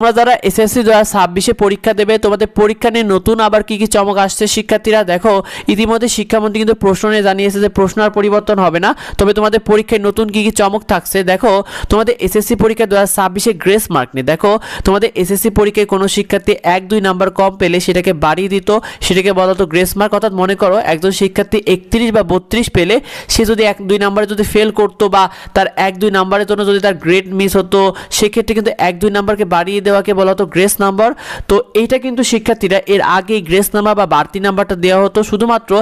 তোমরা যারা এসএসসি 2026 পরীক্ষা দেবে তোমাদের পরীক্ষা নিয়ে নতুন আবার কি কি চমক আসছে শিক্ষার্থীরা দেখো ইতিমধ্যে শিক্ষামন্ত্রী কিন্তু প্রশ্ন নিয়ে জানিয়েছে যে প্রশ্ন আর পরিবর্তন হবে না, তবে তোমাদের পরীক্ষায় নতুন কি কি চমক থাকছে দেখো। তোমাদের এসএসসি পরীক্ষা 2026 গ্রেস মার্ক নিয়ে দেখো, তোমাদের এসএসসি পরীক্ষায় কোনো শিক্ষার্থী 1-2 নাম্বার কম পেলে সেটাকে বাড়িয়ে দিত, সেটাকে বলা হতো গ্রেস মার্ক। অর্থাৎ মনে করো একজন শিক্ষার্থী 31 বা 32 পেলে সে যদি 1-2 নাম্বারে যদি ফেল করতো বা তার 1-2 নাম্বারের জন্য যদি তার গ্রেড মিস হতো সেক্ষেত্রে কিন্তু 1-2 নাম্বারকে বাড়িয়ে দেওয়াকে বলা হতো গ্রেস নাম্বার। তো এইটা কিন্তু শিক্ষার্থীরা এর আগে গ্রেস নাম্বার বা বাড়তি নাম্বারটা দেওয়া হতো শুধুমাত্র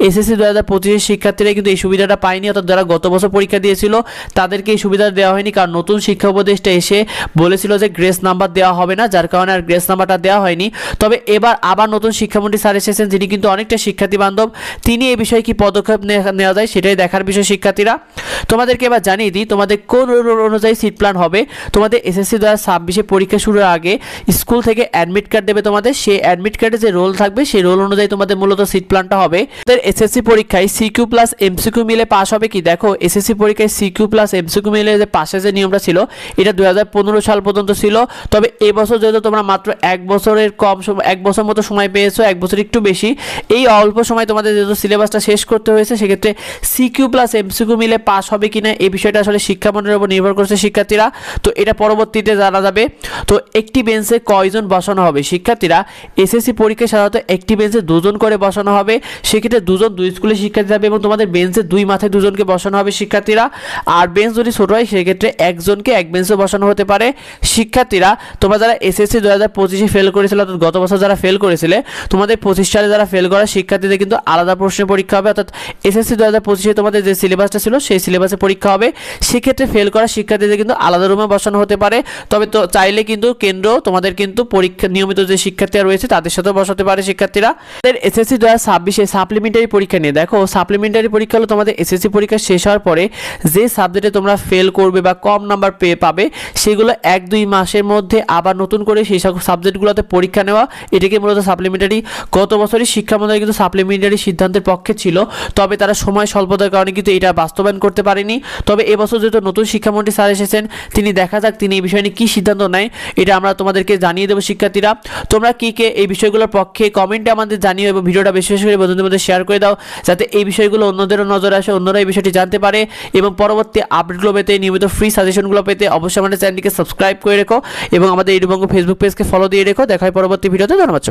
এসএসসি 2025 শিক্ষার্থীরা কিন্তু এই সুবিধাটা পায়নি, অর্থাৎ যারা গত বছর পরীক্ষা দিয়েছিল তাদেরকে এই সুবিধা দেওয়া হয়নি, কারণ নতুন শিক্ষা উপদেষ্টা এসে বলেছিল যে গ্রেস নাম্বার দেওয়া হবে না, যার কারণে আর গ্রেস নাম্বারটা দেওয়া হয়নি। তবে এবার আবার নতুন শিক্ষামন্ত্রী স্যার এসেছেন যিনি কিন্তু অনেকটা শিক্ষার্থী বান্ধব, তিনি এই বিষয়ে কি পদক্ষেপ নেওয়া যায় সেটাই দেখার বিষয় শিক্ষার্থীরা। তোমাদেরকে এবার জানিয়ে দিই তোমাদের কোন রুল অনুযায়ী সিট প্ল্যান হবে। তোমাদের এসএসসি 2026 পরীক্ষা শুরুর আগে স্কুল থেকে অ্যাডমিট কার্ড দেবে তোমাদের, সেই অ্যাডমিট কার্ডে যে রোল থাকবে সেই রোল অনুযায়ী তোমাদের মূলত সিট প্ল্যানটা হবে। তোমাদের এসএসসি পরীক্ষায় সিকিউ প্লাস এমসিকিউ মিলে পাস হবে কি দেখো, এসএসসি পরীক্ষায় সিকিউ প্লাস এমসিকিউ মিলে যে পাশের যে নিয়মটা ছিল এটা 2015 সাল পর্যন্ত ছিল। তবে এবছর যেহেতু তোমরা মাত্র 1 বছরের কম সময় 1 বছর মতো সময় পেয়েছো, 1 বছর একটু বেশি, এই অল্প সময় তোমাদের যেহেতু সিলেবাসটা শেষ করতে হয়েছে সেক্ষেত্রে সিকিউ প্লাস এমসিকিউ মিলে পাস হবে কিনা এই বিষয়টা আসলে শিক্ষামন্ত্রীর উপর নির্ভর করছে শিক্ষার্থীরা। তো এটা পরবর্তীতে জানা যাবে। তো একটি বেঞ্চে কয়জন বসানো হবে শিক্ষার্থীরা, এসএসসি পরীক্ষায় সাধারণত একটি বেঞ্চে 2 জন করে বসানো হবে, সেক্ষেত্রে 2 জন 2 স্কুলের শিক্ষার্থী যাবে এবং তোমাদের বেঞ্চে 2 মাথায় 2 জনকে বসানো হবে শিক্ষার্থীরা। আর বেঞ্চ যদি ছোট হয় সেক্ষেত্রে একজনকে এক বেঞ্চে বসানো হতে পারে শিক্ষার্থীরা। তোমরা যারা এসএসসি 2025 ফেল করেছিল, অর্থাৎ গত বছর যারা ফেল করেছিলে, তোমাদের 25 সালে যারা ফেল করা শিক্ষার্থীদের কিন্তু আলাদা প্রশ্নের পরীক্ষা হবে, অর্থাৎ এসএসসি 2025 তোমাদের যে সিলেবাসটা ছিল সেই সিলেবাসে পরীক্ষা হবে, সেক্ষেত্রে ফেল করা শিক্ষার্থীদের কিন্তু আলাদা রুমে বসানো হতে পারে। তবে তো চাইলে কিন্তু কেন্দ্র তোমাদের কিন্তু পরীক্ষা নিয়মিত যে শিক্ষার্থীরা রয়েছে তাদের সাথে বসাতে পারে শিক্ষার্থীরা। এসএসসি 2026 সাপ্লিমেন্টারি পরীক্ষা নিয়ে দেখো, সাপ্লিমেন্টারি পরীক্ষা হলো তোমাদের এসএসসি পরীক্ষা শেষ হওয়ার পরে যে সাবজেক্টে তোমরা ফেল করবে বা কম নাম্বার পাবে সেগুলো 1-2 মাসের মধ্যে আবার নতুন করে সেই সাবজেক্টগুলোতে পরীক্ষা নেওয়া, এটাকে মূলত সাপ্লিমেন্টারি। গত বছরই শিক্ষামন্ত্রী কিন্তু সাপ্লিমেন্টারি সিদ্ধান্তের পক্ষে ছিল, তবে তারা সময় স্বল্পতার কারণে কিন্তু এটা বাস্তবায়ন করতে পারেনি। তবে এবছর যেহেতু নতুন শিক্ষামন্ত্রী স্যার এসেছেন তিনি দেখা যাক তিনি এই বিষয় নিয়ে কী সিদ্ধান্ত নেয়, এটা আমরা তোমাদেরকে জানিয়ে দেবো শিক্ষার্থীরা। তোমরা কি এই বিষয়গুলোর পক্ষে কমেন্টে আমাদের জানিও এবং ভিডিওটা বেশি বেশি করে বন্ধুদের মধ্যে শেয়ার করে দাও যাতে এই বিষয়গুলো অন্যদেরও নজরে আসে, অন্যরা এই বিষয়টি জানতে পারে। এবং পরবর্তী আপডেটগুলো পেতে নিয়মিত ফ্রি সাজেশনগুলো পেতে অবশ্যই আমাদের চ্যানেলটিকে সাবস্ক্রাইব করে রেখো এবং আমাদের ইউটিউব ফেসবুক পেজকে ফলো দিয়ে রেখো। দেখা হয় পরবর্তী ভিডিওতে। ধন্যবাদ সবাই।